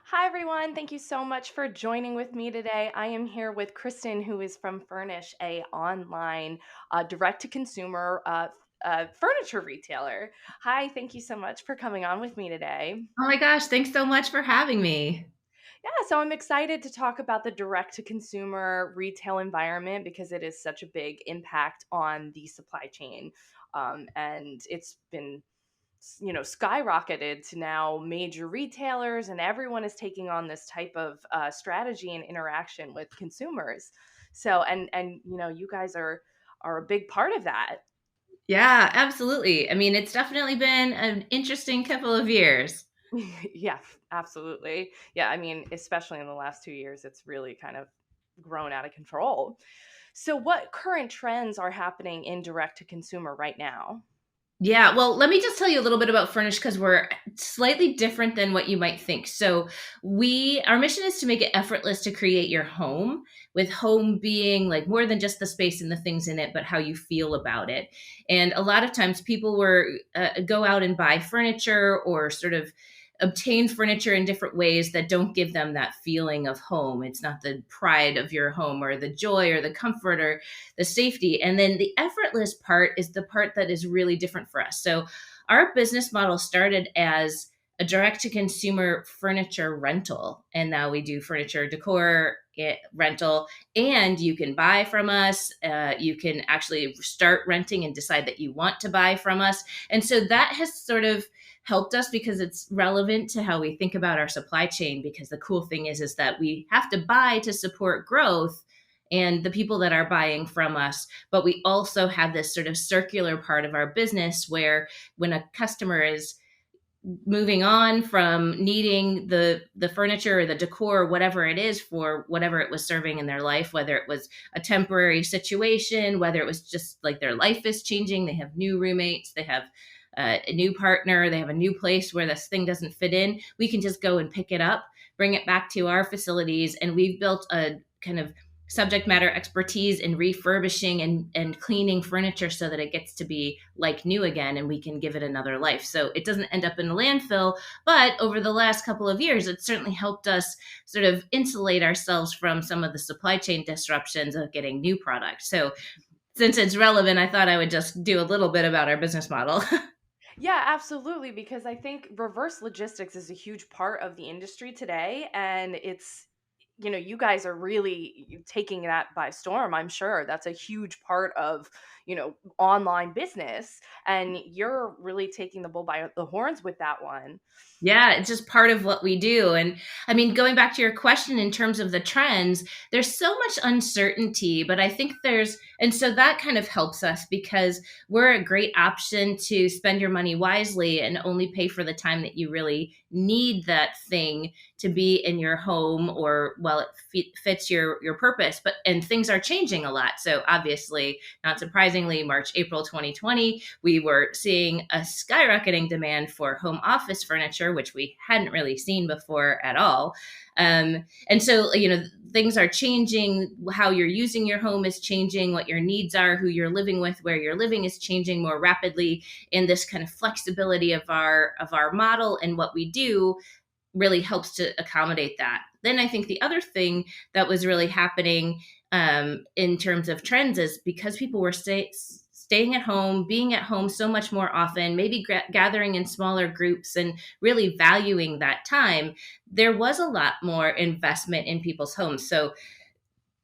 Hi, everyone. Thank you so much for joining with me today. I am here with Kristen, who is from Furnish, a online direct-to-consumer furniture retailer. Hi, thank you so much for coming on with me today. Oh my gosh, thanks so much for having me. Yeah, so I'm excited to talk about the direct-to-consumer retail environment because it is such a big impact on the supply chain. And it's been skyrocketed to now major retailers, and everyone is taking on this type of strategy and interaction with consumers. So and you guys are a big part of that. Yeah, absolutely. I mean, it's definitely been an interesting couple of years. Yeah, absolutely. Yeah, I mean, especially in the last 2 years, it's really kind of grown out of control. So what current trends are happening in direct to consumer right now? Yeah, well, let me just tell you a little bit about Furnish because we're slightly different than what you might think. So, our mission is to make it effortless to create your home, with home being like more than just the space and the things in it, but how you feel about it. And a lot of times people were go out and buy furniture or sort of obtain furniture in different ways that don't give them that feeling of home. It's not the pride of your home or the joy or the comfort or the safety. And then the effortless part is the part that is really different for us. So our business model started as a direct to consumer furniture rental. And now we do furniture decor rental, and you can buy from us. You can actually start renting and decide that you want to buy from us. And so that has sort of helped us because it's relevant to how we think about our supply chain, because the cool thing is that we have to buy to support growth and the people that are buying from us, but we also have this sort of circular part of our business where when a customer is moving on from needing the furniture or the decor or whatever it is for whatever it was serving in their life, whether it was a temporary situation, whether it was just like their life is changing, they have new roommates, they have a new partner, they have a new place where this thing doesn't fit in, we can just go and pick it up, bring it back to our facilities. And we've built a kind of subject matter expertise in refurbishing and cleaning furniture so that it gets to be like new again and we can give it another life. So it doesn't end up in a landfill. But over the last couple of years, it's certainly helped us sort of insulate ourselves from some of the supply chain disruptions of getting new products. So since it's relevant, I thought I would just do a little bit about our business model. Yeah, absolutely. Because I think reverse logistics is a huge part of the industry today. And you guys are really taking that by storm. I'm sure that's a huge part of, online business. And you're really taking the bull by the horns with that one. Yeah, it's just part of what we do. And I mean, going back to your question in terms of the trends, there's so much uncertainty, but I think and so that kind of helps us because we're a great option to spend your money wisely and only pay for the time that you really need that thing to be in your home, or well, it fits your purpose. But and things are changing a lot. So obviously, not surprisingly, March, April 2020, we were seeing a skyrocketing demand for home office furniture, which we hadn't really seen before at all. And so, things are changing. How you're using your home is changing. What your needs are, who you're living with, where you're living is changing more rapidly. And this kind of flexibility of our model and what we do really helps to accommodate that. Then I think the other thing that was really happening in terms of trends is because people were staying at home, being at home so much more often, maybe gathering in smaller groups and really valuing that time, there was a lot more investment in people's homes. So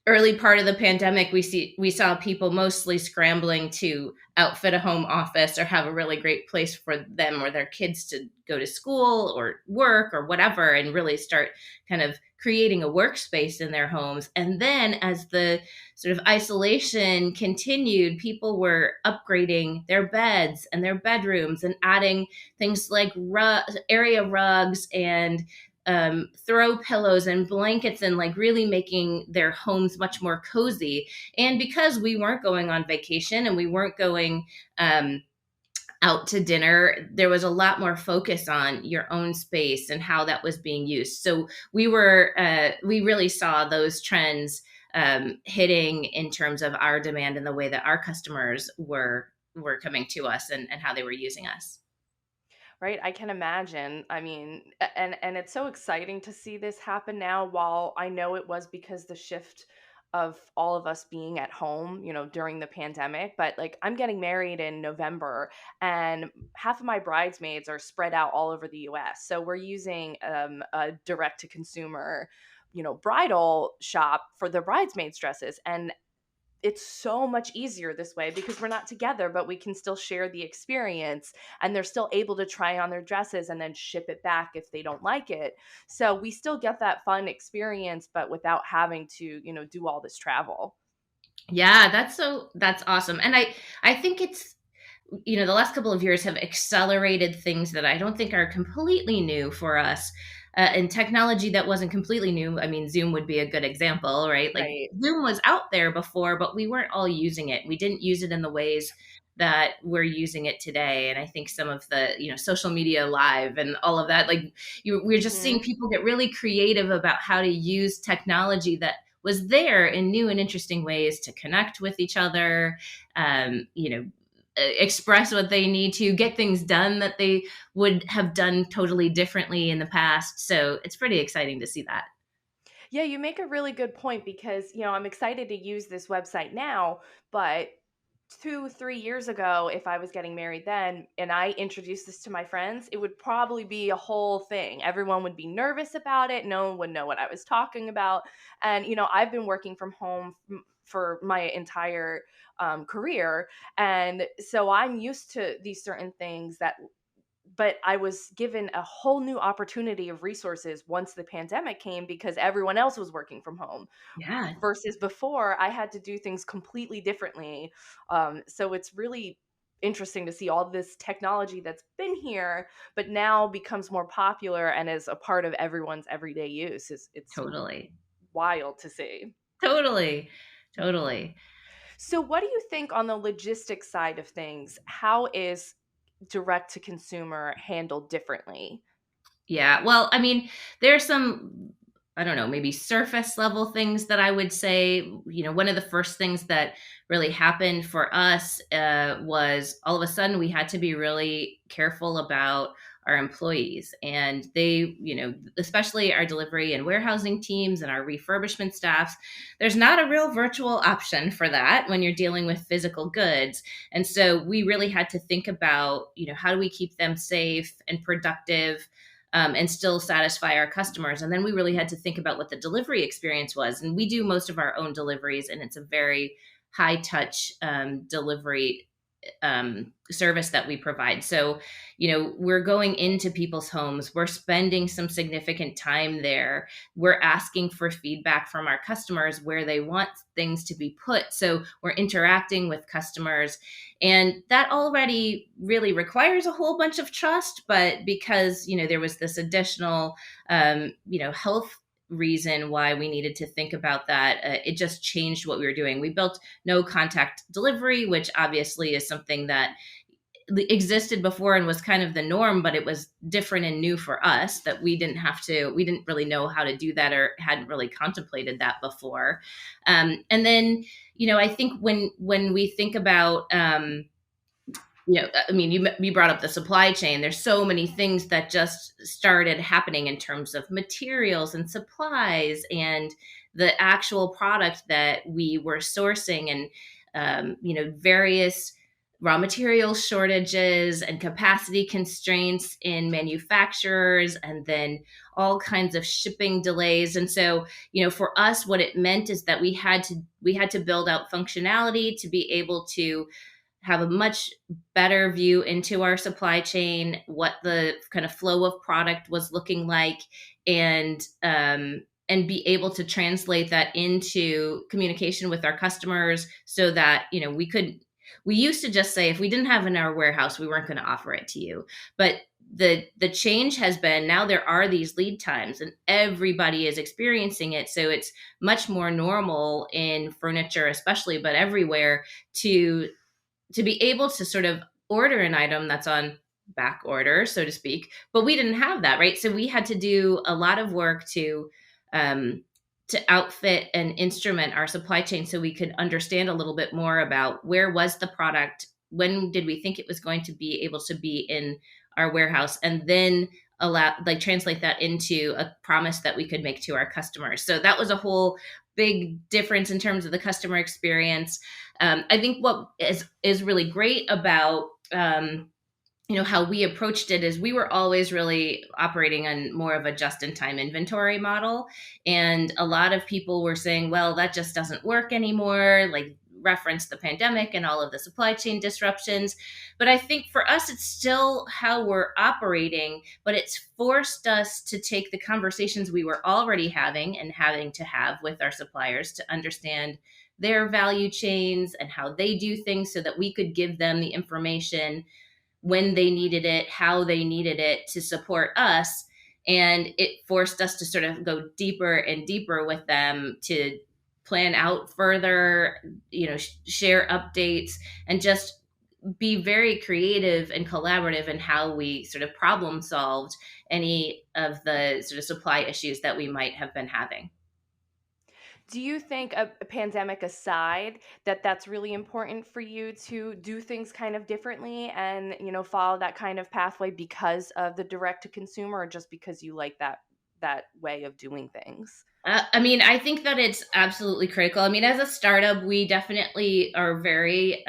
early part of the pandemic, we saw people mostly scrambling to outfit a home office or have a really great place for them or their kids to go to school or work or whatever, and really start kind of creating a workspace in their homes. And then as the sort of isolation continued, people were upgrading their beds and their bedrooms and adding things like area rugs and throw pillows and blankets, and like really making their homes much more cozy. And because we weren't going on vacation and we weren't going out to dinner, there was a lot more focus on your own space and how that was being used. So we really saw those trends hitting in terms of our demand and the way that our customers were coming to us and how they were using us. Right, I can imagine. I mean, and it's so exciting to see this happen now. While I know it was because the shift of all of us being at home, during the pandemic, but like I'm getting married in November, and half of my bridesmaids are spread out all over the US. So we're using a direct to consumer, bridal shop for the bridesmaids dresses, and it's so much easier this way because we're not together, but we can still share the experience, and they're still able to try on their dresses and then ship it back if they don't like it. So we still get that fun experience, but without having to, do all this travel. Yeah, that's awesome. And I think it's, the last couple of years have accelerated things that I don't think are completely new for us. And technology that wasn't completely new. I mean, Zoom would be a good example, right? Like Right. Zoom was out there before, but we weren't all using it. We didn't use it in the ways that we're using it today. And I think some of the, social media live and all of that, like we're just seeing Mhm. people get really creative about how to use technology that was there in new and interesting ways to connect with each other, express what they need to, get things done that they would have done totally differently in the past. So it's pretty exciting to see that. Yeah, you make a really good point because, I'm excited to use this website now, but 2, 3 years ago, if I was getting married then and I introduced this to my friends, it would probably be a whole thing. Everyone would be nervous about it. No one would know what I was talking about. And, I've been working from home for my entire career. And so I'm used to these certain things but I was given a whole new opportunity of resources once the pandemic came because everyone else was working from home Yeah, versus before I had to do things completely differently. So it's really interesting to see all this technology that's been here, but now becomes more popular and is a part of everyone's everyday use. It's totally. wild to see. Totally. Totally. So, what do you think on the logistics side of things? How is direct to consumer handled differently? Yeah. Well, I mean, there's some, I don't know, maybe surface level things that I would say. One of the first things that really happened for us was all of a sudden we had to be really careful about our employees. And they, especially our delivery and warehousing teams and our refurbishment staffs, there's not a real virtual option for that when you're dealing with physical goods. And so we really had to think about, how do we keep them safe and productive, and still satisfy our customers. And then we really had to think about what the delivery experience was. And we do most of our own deliveries, and it's a very high touch delivery service that we provide. So, we're going into people's homes, we're spending some significant time there, we're asking for feedback from our customers where they want things to be put. So, we're interacting with customers. And that already really requires a whole bunch of trust. But because, there was this additional, health reason why we needed to think about that, it just changed what we were doing. We built no contact delivery, which obviously is something that existed before and was kind of the norm, but it was different and new for us that we didn't really know how to do that or hadn't really contemplated that before. And then, I think when we think about, I mean, you brought up the supply chain. There's so many things that just started happening in terms of materials and supplies and the actual product that we were sourcing, and various raw material shortages and capacity constraints in manufacturers, and then all kinds of shipping delays. And so, for us, what it meant is that we had to build out functionality to be able to have a much better view into our supply chain, what the kind of flow of product was looking like, and be able to translate that into communication with our customers so that we used to just say if we didn't have it in our warehouse we weren't going to offer it to you. But the change has been now there are these lead times and everybody is experiencing it, so it's much more normal in furniture especially, but everywhere, to be able to sort of order an item that's on back order, so to speak. But we didn't have that, right? So we had to do a lot of work um, to outfit and instrument our supply chain so we could understand a little bit more about where was the product, when did we think it was going to be able to be in our warehouse, and then translate that into a promise that we could make to our customers. So that was a whole big difference in terms of the customer experience. I think what is really great about how we approached it is we were always really operating on more of a just-in-time inventory model, and a lot of people were saying, well, that just doesn't work anymore, like reference the pandemic and all of the supply chain disruptions. But I think for us, it's still how we're operating, but it's forced us to take the conversations we were already having and having to have with our suppliers to understand their value chains and how they do things so that we could give them the information when they needed it, how they needed it to support us. And it forced us to sort of go deeper and deeper with them to plan out further, share updates, and just be very creative and collaborative in how we sort of problem solved any of the sort of supply issues that we might have been having. Do you think, a pandemic aside, that that's really important for you to do things kind of differently and, follow that kind of pathway because of the direct to consumer, or just because you like that way of doing things? I mean, I think that it's absolutely critical. I mean, as a startup, we definitely are very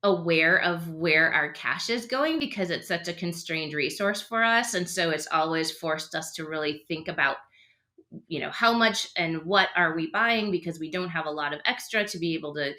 aware of where our cash is going because it's such a constrained resource for us. And so it's always forced us to really think about, how much and what are we buying, because we don't have a lot of extra to be able to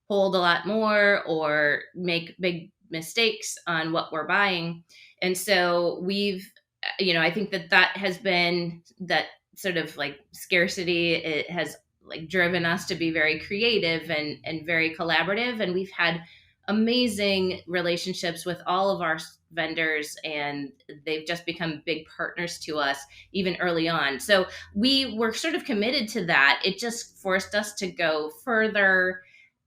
hold a lot more or make big mistakes on what we're buying. And so I think that has been that sort of like scarcity. It has like driven us to be very creative and very collaborative. And we've had amazing relationships with all of our vendors, and they've just become big partners to us even early on. So we were sort of committed to that. It just forced us to go further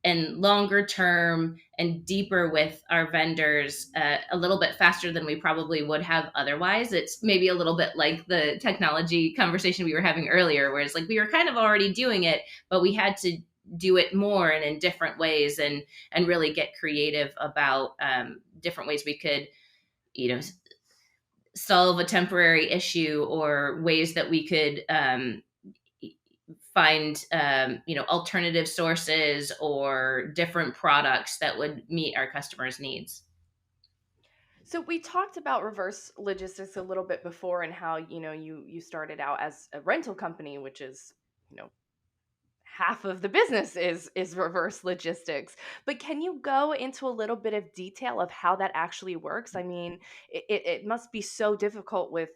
and longer term and deeper with our vendors a little bit faster than we probably would have otherwise. It's maybe a little bit like the technology conversation we were having earlier, where it's like we were kind of already doing it, but we had to do it more and in different ways, and really get creative about different ways we could, you know, solve a temporary issue, or ways that we could find alternative sources or different products that would meet our customers' needs. So we talked about reverse logistics a little bit before, and how, you started out as a rental company, which is, you know, half of the business is reverse logistics. But can you go into a little bit of detail of how that actually works? I mean, it must be so difficult with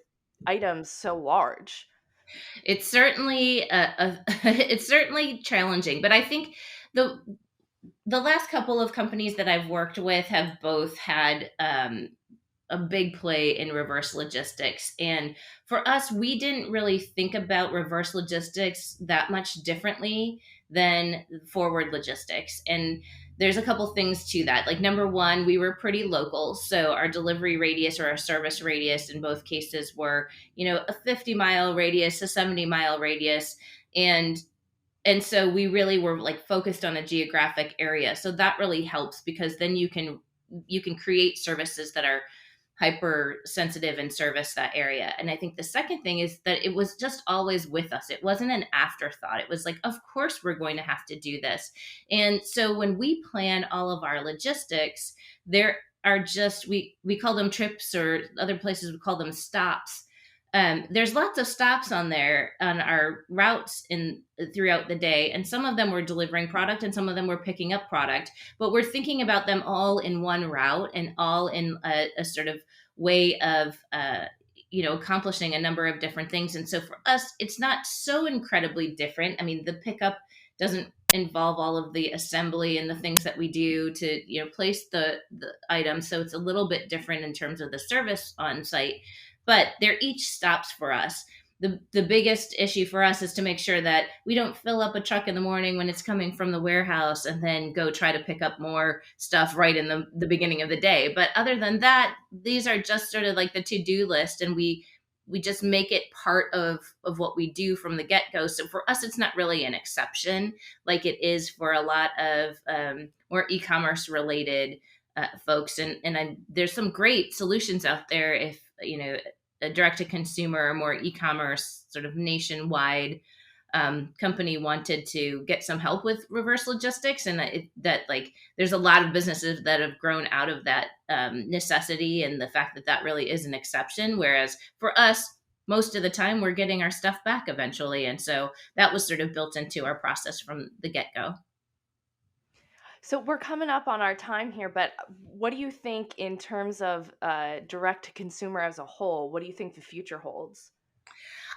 items so large. It's certainly it's certainly challenging, but I think the the last couple of companies that I've worked with have both had a big play in reverse logistics. And for us, we didn't really think about reverse logistics that much differently than forward logistics. And there's a couple things to that. Like, number one, we were pretty local. So our delivery radius or our service radius in both cases were, a 50-mile radius, a 70-mile radius. And so we really were like focused on a geographic area. So that really helps, because then you can create services that are hypersensitive and service that area. And I think the second thing is that it was just always with us. It wasn't an afterthought. It was like, of course we're going to have to do this. And so when we plan all of our logistics, there are just, we call them trips, or other places we call them stops. There's lots of stops on there on our routes in throughout the day, and some of them were delivering product and some of them were picking up product, but we're thinking about them all in one route and all in a sort of way of accomplishing a number of different things. And so for us, it's not so incredibly different. I mean, the pickup doesn't involve all of the assembly and the things that we do to place the item, so it's a little bit different in terms of the service on site, but they're each stops for us. The biggest issue for us is to make sure that we don't fill up a truck in the morning when it's coming from the warehouse and then go try to pick up more stuff right in the beginning of the day. But other than that, these are just sort of like the to-do list, and we just make it part of what we do from the get-go. So for us, it's not really an exception like it is for a lot of more e-commerce related folks, and there's some great solutions out there if a direct to consumer or more e-commerce sort of nationwide company wanted to get some help with reverse logistics, and that like there's a lot of businesses that have grown out of that necessity, and the fact that that really is an exception, whereas for us most of the time we're getting our stuff back eventually, and so that was sort of built into our process from the get-go. So we're coming up on our time here, but what do you think in terms of direct to consumer as a whole? What do you think the future holds?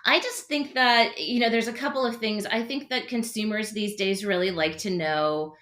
I just think that there's a couple of things. I think that consumers these days really like to know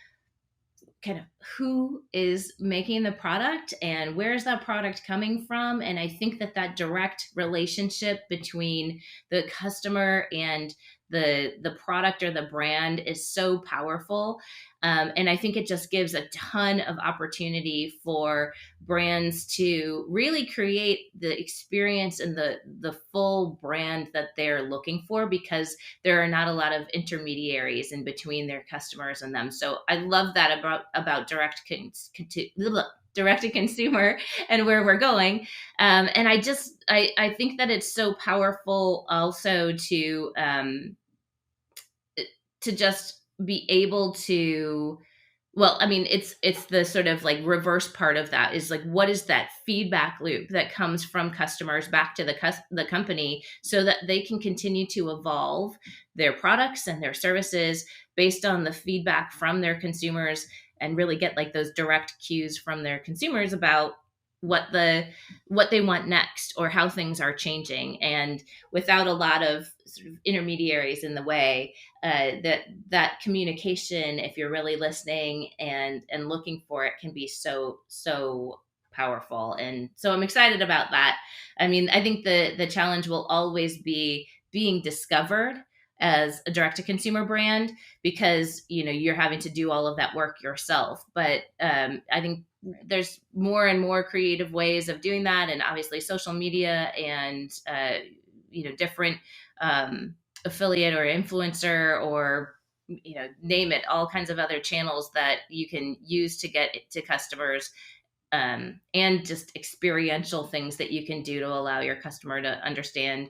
kind of who is making the product and where is that product coming from, and I think that that direct relationship between the customer and the product or the brand is so powerful. And I think it just gives a ton of opportunity for brands to really create the experience and the full brand that they're looking for, because there are not a lot of intermediaries in between their customers and them. So I love that about direct to consumer and where we're going. And I think that it's so powerful also to just be able to, well, I mean, it's the sort of like reverse part of that is like, what is that feedback loop that comes from customers back to the company, so that they can continue to evolve their products and their services based on the feedback from their consumers, and really get like those direct cues from their consumers about what they want next or how things are changing, and without a lot of sort of intermediaries in the way, that communication, if you're really listening and looking for it, can be so powerful. And so I'm excited about that. I mean, I think the challenge will always be being discovered as a direct to consumer brand, because you're having to do all of that work yourself. But I think there's more and more creative ways of doing that, and obviously social media and different affiliate or influencer or name it, all kinds of other channels that you can use to get to customers, and just experiential things that you can do to allow your customer to understand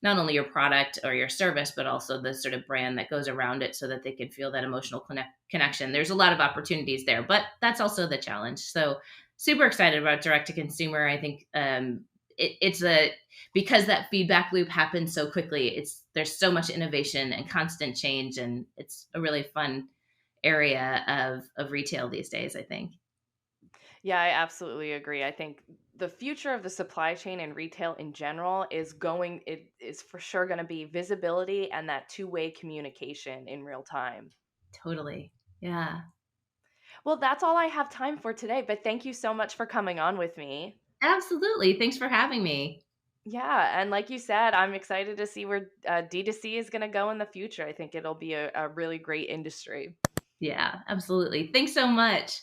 not only your product or your service, but also the sort of brand that goes around it, so that they can feel that emotional connection. There's a lot of opportunities there, but that's also the challenge. So super excited about direct to consumer. I think it's because that feedback loop happens so quickly. There's so much innovation and constant change, and it's a really fun area of retail these days, I think. Yeah, I absolutely agree. I think the future of the supply chain and retail in general it is for sure going to be visibility and that two-way communication in real time. Totally. Yeah. Well, that's all I have time for today, but thank you so much for coming on with me. Absolutely. Thanks for having me. Yeah, and like you said, I'm excited to see where D2C is going to go in the future. I think it'll be a really great industry. Yeah, absolutely. Thanks so much.